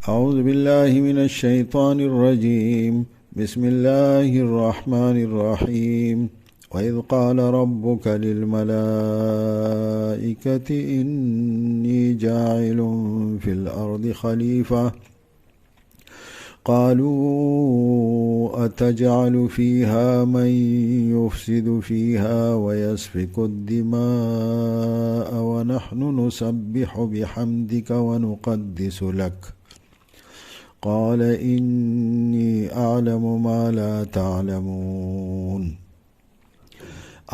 أعوذ بالله من الشيطان الرجيم. بسم الله الرحمن الرحيم. وإذ قال ربك للملائكة إني جاعل في الأرض خليفة قالوا أتجعل فيها من يفسد فيها ويسفك الدماء ونحن نسبح بحمدك ونقدس لك قال إني أعلم ما لا تعلمون.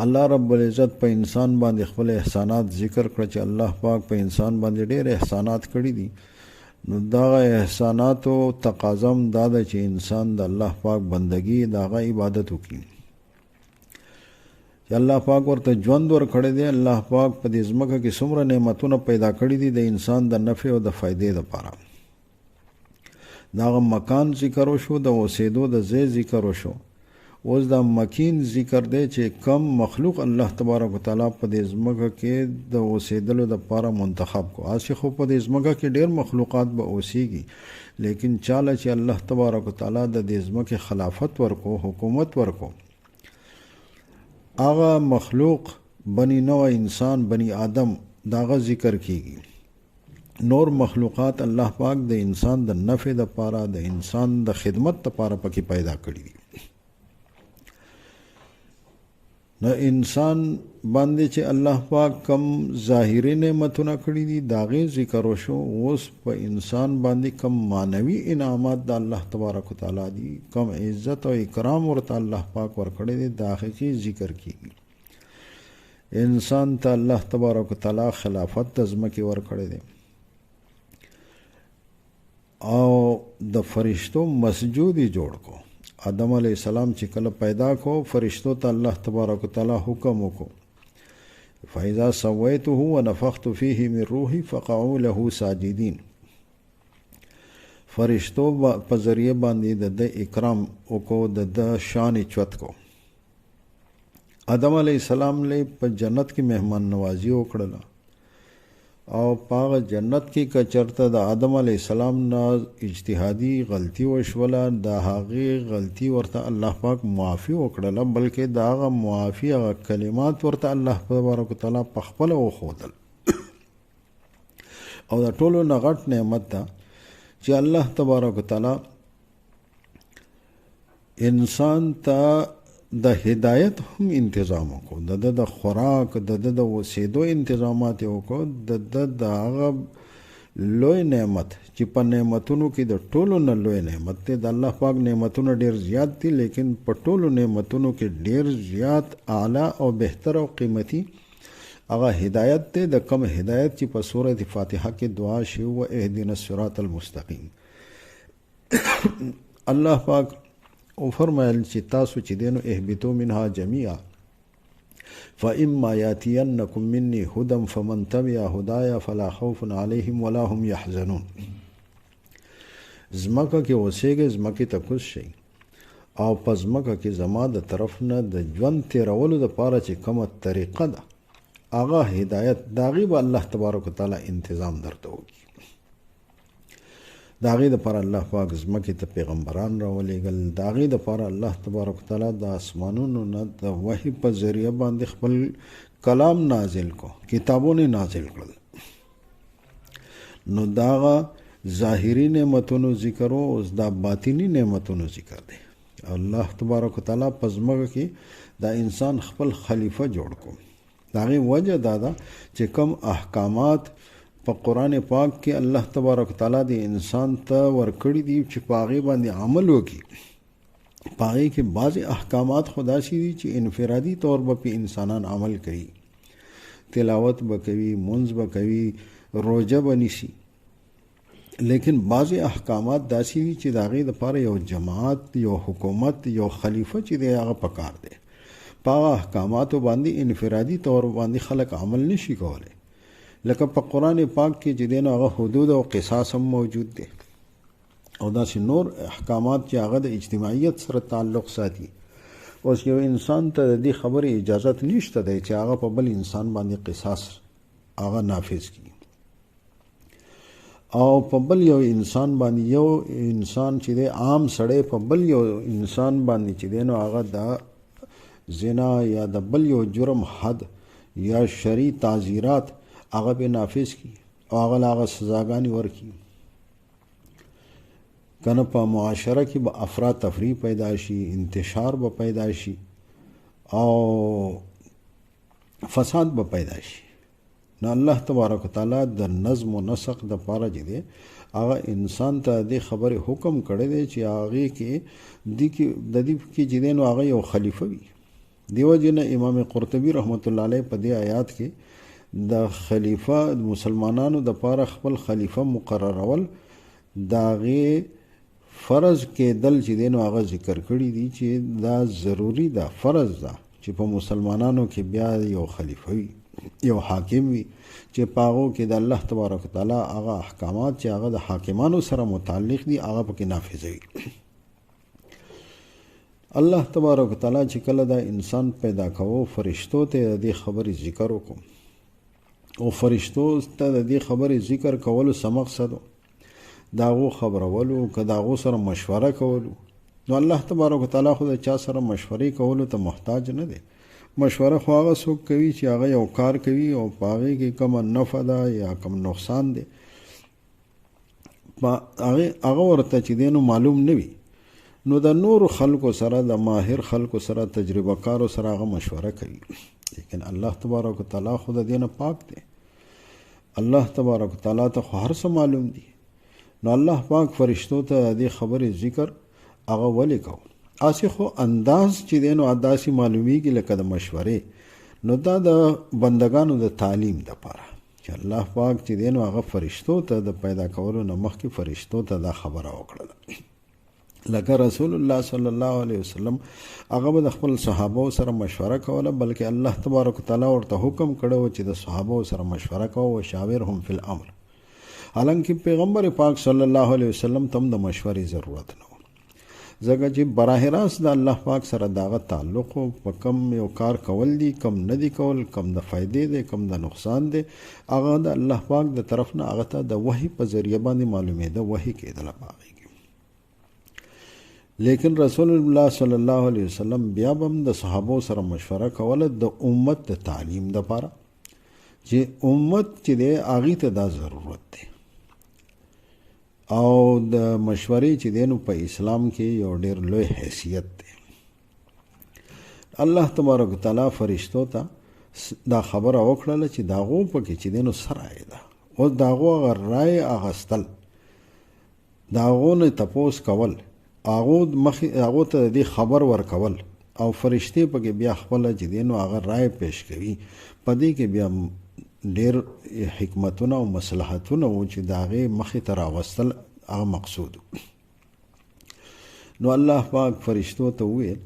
الله رب العزت په انسان باندې خپل احسانات ذکر کړ چې الله پاک په انسان باندې ډېر احسانات کړی دي. نو دا احساناتو تقاضم دا ده چې انسان د الله پاک بندگی داغه عبادت وکړي. چې الله پاک ورته ژوند ورکړی دی. الله پاک په دې ځمکه کې څومره نعمتونه پیدا کړي دي د انسان د نفع او د فایدې لپاره. داغه مکان ذکر وشو، د اوسېدو د ځای ذکر وشو. اوس دا مکین ذکر دی چې کم مخلوق الله تبارک وتعالی په دې ځمکه کې د اوسېدلو دپاره منتخب کو. هسې خو په دې ځمکه کې ډېر مخلوقات به اوسېږي، لیکن چاله چې الله تبارک وتعالی د دې ځمکې خلافت ورکو، حکومت ورکو، هغه مخلوق بنی نوع انسان بنی آدم داغه ذکر کیږي. نور مخلوقات الله پاک د انسان د نفع دپاره، د انسان د خدمت دپاره پکې پیدا کړي دي. نو انسان باندې چې الله پاک کم ظاهري نعمتونه کړي دي داغه ذکر وشو. اوس په انسان باندې کم معنوي انعامات د الله تبارک وتعالی دي، کم عزت او اکرام ورته الله پاک ورکړي دي، داغه کې ذکر کیږي. انسان ته الله تبارک وتعالی خلافت د ځمکې ورکړي دي او د فرشتو مسجودی جوړ کو. آدم علیہ السلام چې کله پیدا کو، فرشتو ته الله تبارک وتعالی حکم وکړو فاذا سویته ونفخت فیه من روحی فقعوا له ساجدین. فرشتو په ذریعه باندې د اکرام وکړو، د شان چوت کو. آدم علیہ السلام له په جنت کې مهمان نوازی وکړه او پاغه جنت کې کچرته د آدم علی السلام نه اجتهادي غلطي وشوله، د هغه غلطي ورته الله پاک معافي وکړله، بلکې دا هغه معافي هغه کلمات ورته الله تبارک وتعالی په خپل وښودل. او دا ټولو نه غټ نعمت ده چې الله تبارک وتعالی انسان ته د هدایت هم انتظام وکړو، د خوراک د اوسېدو انتظامات یې وکړو. د هغه لوی نعمت چې په نعمتونو کې د ټولو نه لوی نعمت دی. د الله پاک نعمتونه ډېر زیات دي، لیکن په ټولو نعمتونو کې ډېر زیات اعلی او بهتر او قیمتي هغه هدایت دی. د کم هدایت چې په سورۃ فاتحه کې دعا شوی و اهدنا الصراط المستقیم. الله پاک او فرمایل چې تاسو چې دینو اهبطوا منها جميعا فإما يأتينكم مني هدى فمن تبع هدايا فلا خوف عليهم ولا هم يحزنون. زمکه کې اوسېږئ، زمکې ته کوز شئ او په زمکه کې زما د طرف نه د ژوند تېرولو دپاره چې کومه طریقه ده هغه هدایت د هغې به الله تبارک وتعالی انتظام درته وکړي. د هغې دپاره الله پاک ځمکې ته پیغمبران راولېږل، د هغې دپاره الله تبارک وتعالی د اسمانونو نه د وحي په ذریعه باندې خپل کلام نازل کو، کتابونه نازل کړل. نو د هغه ظاهري نعمتونو ذکر و، اوس دا باطني نعمتونو ذکر دی. الله تبارک وتعالی په ځمکه کې دا انسان خپل خلیفه جوړ کو. د هغې وجه دا ده چې کوم احکامات په قرآن پاک کې الله تبارک تعالی د انسان ته ورکړي دي چې په هغې باندې عمل وکړي. په هغې کې بعضې احکامات خو داسې دي چې انفرادي طور به په انسانان عمل کوي، تلاوت به کوي، منځ به کوي، روژه به نیسي. لیکن بعضې احکامات داسې دي چې د هغې دپاره یو جماعت، یو حکومت، یو خلیفه چې دی هغه پکار دی. په هغه احکاماتو باندې انفرادي طور باندې خلک عمل نشي کولی. لکه په قرآن پاک کې چې دی نو هغه حدود او قصاص هم موجود دی او داسې نور احکامات چې هغه د اجتماعیت سره تعلق ساتي. اوس یو انسان ته د دې خبرې اجازت نشته دی چې هغه په بل انسان باندې قصاص هغه نافذ کړي. او په بل یو انسان باندې یو انسان چې دی عام سړی په بل یو انسان باندې چې دی نو هغه د زنا یا د بل یو جرم حد یا شرعي تعزیرات هغه به نافذ کی او هغه سزاګانې ورکي کنه په معاشره کې به افراط تفریح پیدا شي انتشار به پیدا شي او فساد به پیدا شي نو الله تبارک وتعالی د نظم و نسق د پاره چې دی هغه انسان ته د خبره حکم کړی دی چې هغه کې د دې کې چې دی نو هغه یو خلیفہ وي دیو جن امام قرطبی رحمت الله علیه په دې آیات کې د خلیفہ مسلمانانو د پاره خپل خلیفہ مقررول داغه فرض کې دل چې دی نو هغه ذکر کړی دی چې دا ضروری ده فرض ده چې په مسلمانانو کې بیا یو خلیفہ وي یو حاکم وي چې پاغو کې د الله تبارک وتعالى هغه احکامات چې هغه د حاکمانو سره متعلق دي هغه پکې نافذ وي الله تبارک وتعالى چې کله دا انسان پیدا کوو فرشتو ته د خبرې ذکر وکړو او فرشتو ته د خبرې ذکر کولو څه مقصد داغو خبرولو که داغو سره مشوره کولو نو الله تبارک وتعالی خو د چا سره مشورې کولو ته محتاج نه دی مشوره خو هغه څوک کوي چې هغه یو کار کوي او په هغې کې کومه نفع ده یا کوم نقصان دی هغه ورته چې دی نو معلوم نه وي نو د نورو خلکو سره د ماهر خلکو سره تجربه کارو سره هغه مشوره کوي لیکن الله تبارک وتعالی خو د دې نه پاک دی الله تبارک وتعالی ته خو هر څه معلوم دي نو الله پاک فرشتو ته د خبرې ذکر هغه ولې کو اسی خو انداز چې دی نو داسې معلومیږي لکه د مشورې نو دا د بندگانو د تعلیم دپاره چې الله پاک چې دی نو هغه فرشتو ته د پیدا کولو نه مخکې فرشتو ته دا خبره وکړله لکه رسول الله صلی الله علیه وسلم هغه به د خپل صحابو سره مشوره کوله بلکې الله تبارک وتعالی ورته حکم کړی چې د صحابو سره مشوره کوه وشاورهم فی الامر حالانکه پیغمبر پاک صلی الله علیه وسلم تم د مشورې ضرورت نه ځکه چې براه راست د الله پاک سره داغه تعلق په کم یو کار کول دي کم نه دي کول کم د فائدې دي کم د نقصان دي هغه د الله پاک د طرف نه هغه ته د وحی په ذریعہ باندې معلومېده وحی کېدله پاږي لیکن رسول الله صلی الله علیه وسلم بیا هم د صحابو سره مشوره کوله د امت د تعلیم لپاره چې امت چې دی هغې ته دا ضرورت دی او د مشورې چې دی نو په اسلام کې یو ډېر لوی حیثیت دی الله تبارک وتعالی فرشتو ته دا خبره وکړله چې د هغو پکې چې دی نو څه رایه ده اوس د هغو هغه رایې اخیستل د هغو نه تپوس کول هغو ته د دې خبر ورکول او فرشتې پکې بیا خپله چې دی نو هغه رایه پیش کوي په دې کې بیا ډیر حکمتونه او مصلحتونه و چې د هغې مخې ته راوستل هغه مقصود نو الله پاک فرشتو ته وویل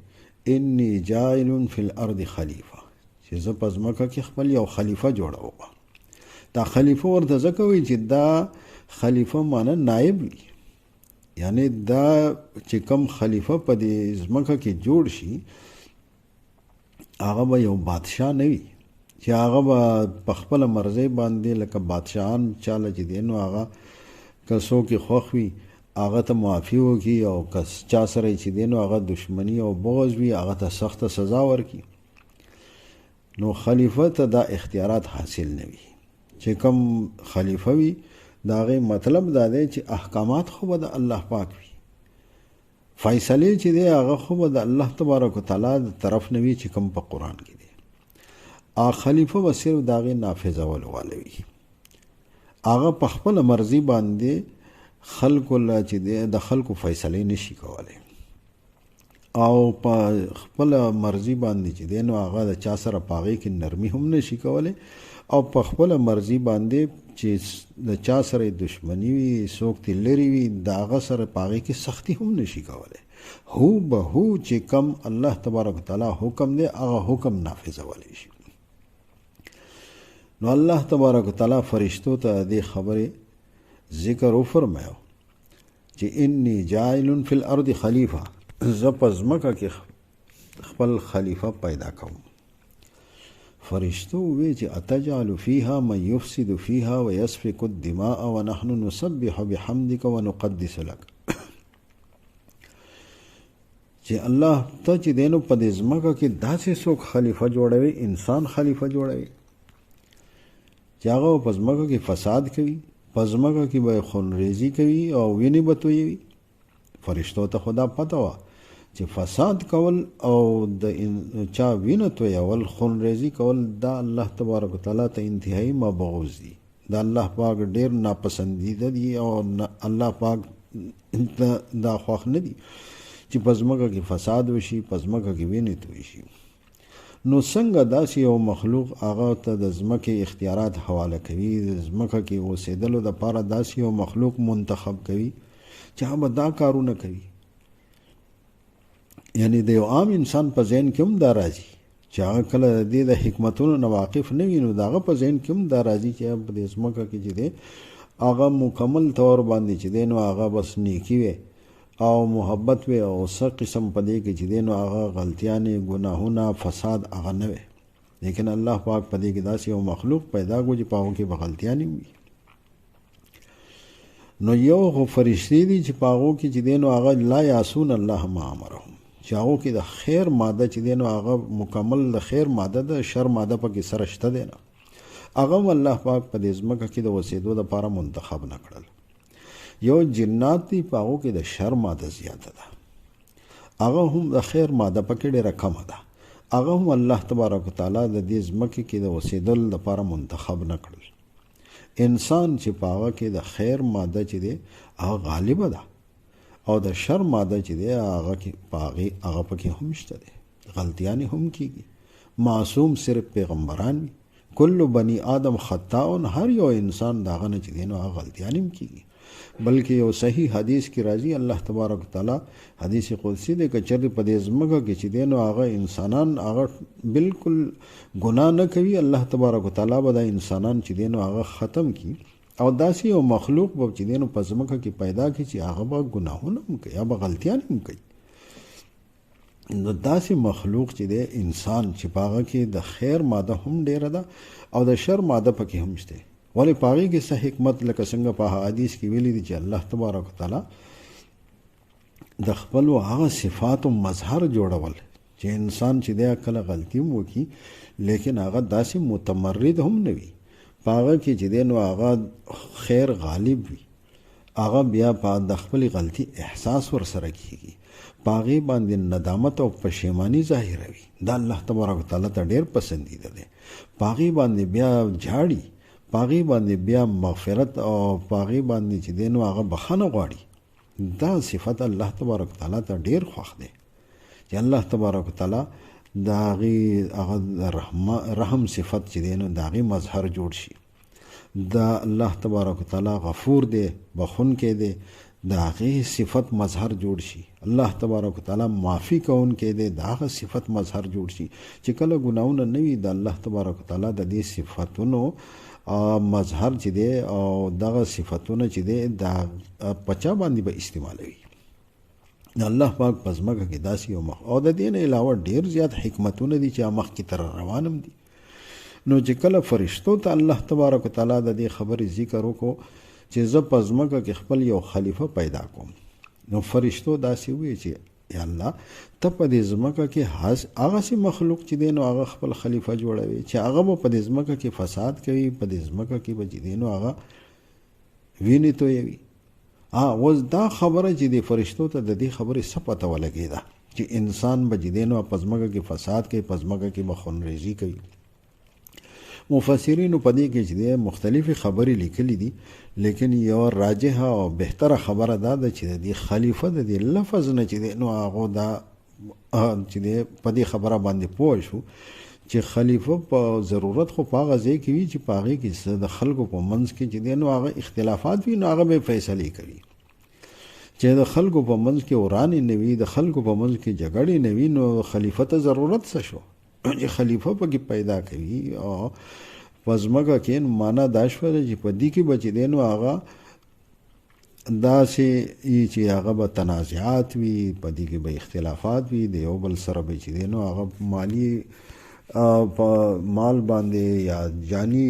انی جاعل فی الارض خلیفه چې زه په ځمکه کې خپل یو خلیفه جوړوم دا خلیفه ورته ځکه وایي چې دا خلیفه معنی نایب وي یعنی دا چې کوم خلیفه په دې ځمکه کې جوړ شي هغه به یو بادشاه نه وي چې هغه به په خپله مرضۍ باندې لکه بادشاهان چاله چې دی نو هغه که څوک یې خوښ وي هغه ته معافي وکړي او که چا سره چې دی نو هغه دشمني او بغض وي هغه ته سخته سزا ورکړي نو خلیفه ته دا اختیارات حاصل نه وي چې کوم خلیفه وي د هغې مطلب دا دی چې احکامات خو به د الله پاک وي فیصلې چې دی هغه خو به د الله تبارک وتعالی د طرف نه وي چې کوم په قرآن کې دی خلیفه به صرف د هغې نافذولو والا وي هغه په خپله مرضي باندې خلکو له چې دی د خلکو فیصلې نشي کولی او په خپله مرضي باندې چې دی نو هغه د چا سره په هغې کې نرمي هم نشي کولی او په خپله مرضي باندې چې د چا سره دشمني وي څوک ترې لرې وي د هغه سره په هغې کې سختي هم نشي کولی هو به هو چې کم الله تبارک وتعالی حکم دی هغه حکم نافذولی شي نو الله تبارک وتعالی فرشتو ته دې خبرې ذکر وفرمایو چې انی جاعل فی الارض خلیفه زه په ځمکه کې خپل خلیفه پیدا کوم فرشتو وی چې اتجعل فيها من يفسد فيها ويسفك الدماء ونحن نسبح بحمدك ونقدس لك. چې الله ته چې دینو په دې ځمکه کې داسې څوک خلیفه جوړوي، انسان خلیفه جوړوي چې هغه په ځمکه کې فساد کوي، په ځمکه کې به خونریزي کوي او وینې به تویوي. فرشتو ته خدا پته وه چې فساد کول او د چا وینه تویول، خونریزي کول، دا الله تبارک وتعالی ته انتهایی مبغوض دي، دا الله پاک ډیر ناپسندیده دي او الله پاک دا خوښ نه دي چې په ځمکه کې فساد وشي، په ځمکه کې وینې توی شي. نو څنګه داسې یو مخلوق هغه ته د ځمکې اختیارات حواله کوي، د ځمکه کې اوسېدلو دپاره داسې یو مخلوق منتخب کوي چې هغه به دا کارونه کوي. یعنی د یو عام انسان په ذهن کې هم دا راځي چې هغه کله د دې د حکمتونو نه واقف نه وي، نو د هغه په ذهن کې هم دا راځي چې په دې ځمکه کې چې دی هغه مکمل طور باندې چې دی نو هغه بس نیکي وي او محبت وي او څه قسم په دې کې چې دی نو هغه غلطیانې، ګناهونه، فساد هغه نه وي. لیکن الله پاک په دې کې داسې یو مخلوق پیدا کړو چې په هغو کې به غلطیانې وي. نو یو خو فرشتې دي چې په هغو کې چې دی نو هغه لا یعصون الله ما امرهم، چې هغو کې د خیر ماده چې دی نو هغه مکمل د خیر ماده ده، شر ماده پکې سره شته دی نه. هغه هم الله پاک په دې ځمکه کې د اوسېدو دپاره منتخب نه کړل. یو جنات دي په هغو کې د شر ماده زیاته ده، هغه هم د خیر ماده پکې ډېره کمه ده. هغه هم الله تبارک وتعالی د دې ځمکې کې د اوسېدلو دپاره منتخب نه کړل. انسان چې په هغه کې د خیر ماده چې دی هغه غالبه ده او د شر ماده چې دی هغه پکې هم شته دی، غلطیانې هم کیږي. معصوم صرف پیغمبران وي، کل بنی آدم خطاون، هر یو انسان د هغه نه چې دی نو هغه غلطیانې هم کیږي. بلکې یو صحیح حدیث کې راځي، الله تبارک وتعالی حدیث قدسی دی که چېرې په دې ځمکه کې چې دی نو هغه انسانان هغه بالکل ګناه نه کوي، الله تبارک وتعالی به دا انسانان چې دی نو هغه ختم کړي او داسې یو مخلوق به چې دی نو په ځمکه کې پیدا کړي چې هغه به ګناهونه هم کوي یا به غلطیان هم کوي. نو داسې مخلوق چې دی انسان چې په هغه کې د خیر ماده هم ډېره ده او د شر ماده پکې هم شته. ولې په هغې کې څه حکمت لکه څنګه په حدیث کې ویلي دي چې الله تبارک وتعالی د خپلو هغه صفاتو مظهر جوړول چې انسان چې دی کله غلطي هم وکړي لیکن هغه داسې متمرد هم نه وي، په هغه کې چې دی نو هغه خیر غالب وي، هغه بیا په د خپلې غلطي احساس ورسره کېږي، په هغې باندې ندامت او پښیماني ظاهروي. دا الله تبارک وتعالی ته ډېر پسندیده دی. په هغې باندې بیا جاړي، په هغې باندې بیا مغفرت او په هغې باندې چې دی نو هغه بخښنه غواړي. دا صفت الله تبارک وتعالی ته ډېر خوښ دی چې الله تبارک وتعالی د هغې هغه رحم صفت چې دی نو د هغې مظهر جوړ شي. دا الله تبارک وتعالی غفور دی، بخښونکی دی، د هغې صفت مظهر جوړ شي. الله تبارک وتعالی معافي کوونکی دی، د هغه صفت مظهر جوړ شي چې کله ګناهونه نه وي د الله تبارک وتعالی د دې صفتونو مظهر چې دی او دغه صفتونه چې دی دا پچا باندې به استعمالوي. الله پاک په ځمکه کې داسې یو او د دې نه علاوه ډېر زیات حکمتونه دي چې مخکې تر روانم دي. نو چې کله فرشتو ته الله تبارک وتعالی د دې خبرې ذکر وکړو چې زه په ځمکه کې خپل یو خلیفه پیدا کوم، نو فرشتو داسې وویل چې یا الله ته په دې ځمکه کې هغسې مخلوق چې دی نو هغه خپل خلیفه جوړوي چې هغه به په دې ځمکه کې فساد کوي، په دې ځمکه کې به چې دی نو هغه وینې تویوي. اوس دا خبره چې د فرشتو ته د دې خبرې څه پته ولګېده چې انسان به چې دی نو په ځمکه کې فساد کوي، په ځمکه کې به خونریزي کوي. مفسرینو په دې کې چې دی مختلفې خبرې لیکلي دي، لیکن یو راجحه او بهتره خبره دا ده چې د دې خلیفه د دې لفظ نه چې دی نو هغه دا چې دی په دې خبره باندې پوه شو چې خلیفه په ضرورت خو په هغه ځای کې وي چې په هغې کې د خلکو په منځ کې چې دی نو هغه اختلافات وي، نو هغه به فیصلې کوي. چې د خلکو په منځ کې ورانې نه وي، د خلکو په منځ کې جګړې نه وي، نو خلیفه ته ضرورت څه شو چې خلیفه پکې پیدا کوي. او په ځمکه کې معنا دا شوه چې په دې کې به چې دی نو هغه داسې چې هغه به تنازعات وي، په دې کې به اختلافات وي، د یو بل سره به چې دی نو هغه مالی په مال باندې یا جانی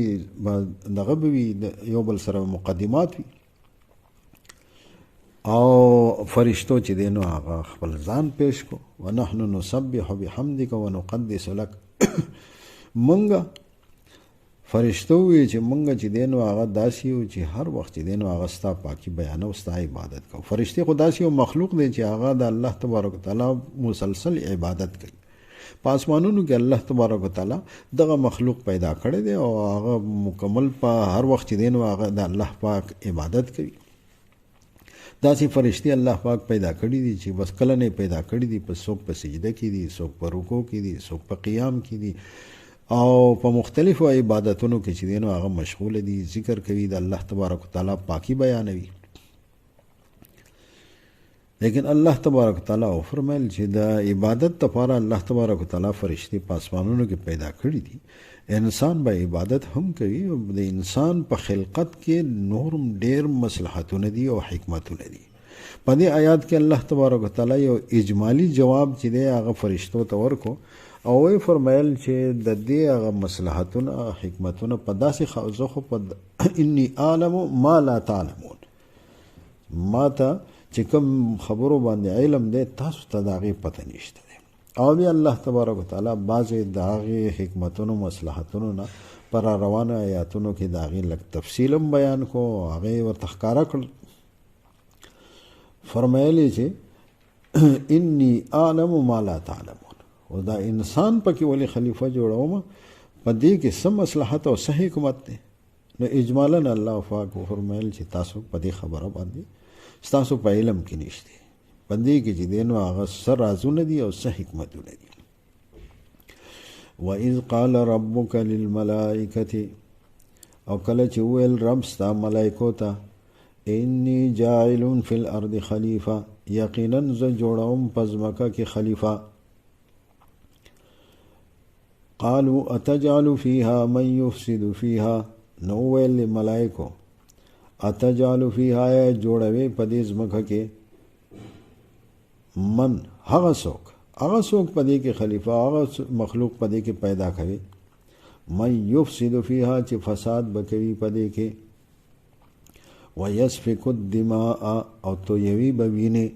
دغه به وي یو بل سره مقدمات وي او فرشتو چې دی نو هغه خپل ځان پیش کو ونحن نسبح بحمدک ونقدس لك منګه فرشتو وی چې منګه چې دی نو هغه داسې یو چې هر وخت چې دی نو هغه ستا پاکي بیانو ستا عبادت کو فرشتي خو داسې یو مخلوق دی چې هغه د الله تبارک وتعالی مسلسل عبادت کوي په اسمانونو کې الله تبارک وتعالی دغه مخلوق پیدا کړی دی او هغه مکمل په هر وخت چې دی نو هغه د الله پاک عبادت کوي داسې فرشتي الله پاک پیدا کړي دي چې بس کله نه پیدا کړي دي په څوک په سجده کې دي څوک په رکوع کې دي څوک په قیام کې دي او په مختلفو عبادتونو کې چې دی نو هغه مشغول دي ذکر کوي د الله تبارک وتعالی پاکي بیانوي لیکن الله تبارک وتعالی فرمایل چې د عبادت لپاره الله تبارک وتعالی فرشتي په اسمانونو کې پیدا کړي دي انسان به عبادت هم کوي او د انسان په خلقت کې نورم ډېر مصلحتونه دي او حکمتونه دي په دې آیات کې الله تبارک وتعالی یو اجمالی جواب چې دی هغه فرشتو ته ورکو او وی فرمایل چې د دې هغه مصلحتونه حکمتونه په داسې خوځو خو په انی عالم ما لا تعلمون ما ته چې کوم خبرو باندې علم دی تاسو ته د هغې پته نشته دی او بیا الله تبارک وتعالی بعضې د هغې حکمتونو مصلحتونو نه پر روانو آیاتونو کې د هغې لږ تفصیل هم بیان کو هغې ورته ښکاره کړل فرمایلی چې انی عالم ما لا تعلمون او دا انسان پکې ولې خلیفه جوړوم په دې کې څه مصلحت او څه حکمت دی نو اجمالا الله پاک فرمایل چې تاسو په دې خبره باندې ستاسو په علم کې نشته په دې کې چې دی نو هغه څه رازونه دي او څه حکمتونه دي وَإِذْ قَالَ رَبُّكَ لِلْمَلَائِكَةِ او کله چې وویل رب ستا ملائکو ته انی جاعل فی الارض خلیفه یقینا زه جوړوم په ځمکه کې خلیفه قالوا اتجعل فيها من يفسد فيها نو ویل ملائکو اتجعل فيها جوړوي په دې ځمکه کې من هغه څوک په دې کې خلیفہ هغه مخلوق په دې کې پیدا کوي من يفسد فيها چې فساد بکوي په دې کې ويسفك الدماء او تو یوي بوینه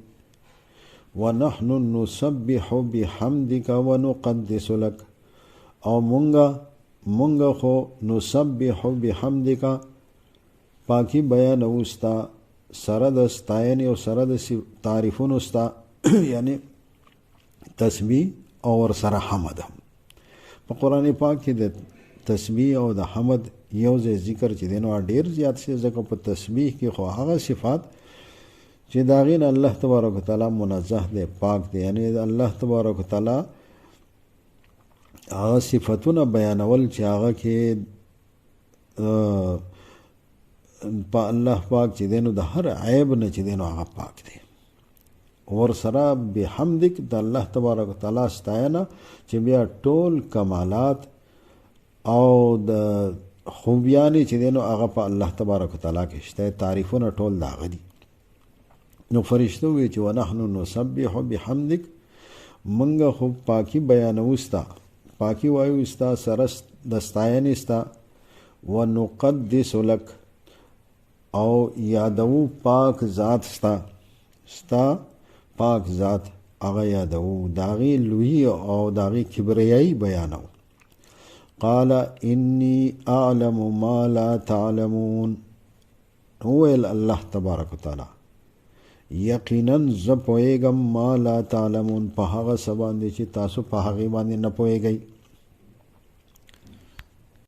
ونحن نسبح بحمدك ونقدس لك او مونږ خو نسبح بحمدک پاکی بیان اوستا سره د ستاین او سره د تعریفونو ستا یعنی تسبیح او سره حمد په قرآن پاک کې د تسبیح او د حمد یو ځای ذکر چې دی نو ډېر زیات شي ځکه په تسبیح کې خو هغه صفات چې د هغې نه الله تبارک وتعالی منزه دی پاک دی یعنی د الله تبارک وتعالی هغه صفتونه بیانول چې هغه کې په الله پاک چې دی نو د هر عیب نه چې دی نو هغه پاک دی ور سره بحمدک د الله تبارک وتعالی ستاینه چې بیا ټول کمالات او د خوبیانې چې دی نو هغه په الله تبارک وتعالی کې شته تعریفونه ټول د هغه دي نو فرشتو وی چې ونحن نسبح بحمدک منګه خو پاکی بیانوو ستا پاکی وایو ستا سره د ستاینې ستا ونقدس لک او یادو پاک ذات ستا پاک ذات هغه یادو د هغې لویي او د هغې کبریایي بیانو قال انی اعلم ما لا تعلمون وویل الله تبارک وتعالی یقینا زه پوهېږم ما لا تعلمون په هغه څه باندې چې تاسو په هغې باندې نه پوهېږئ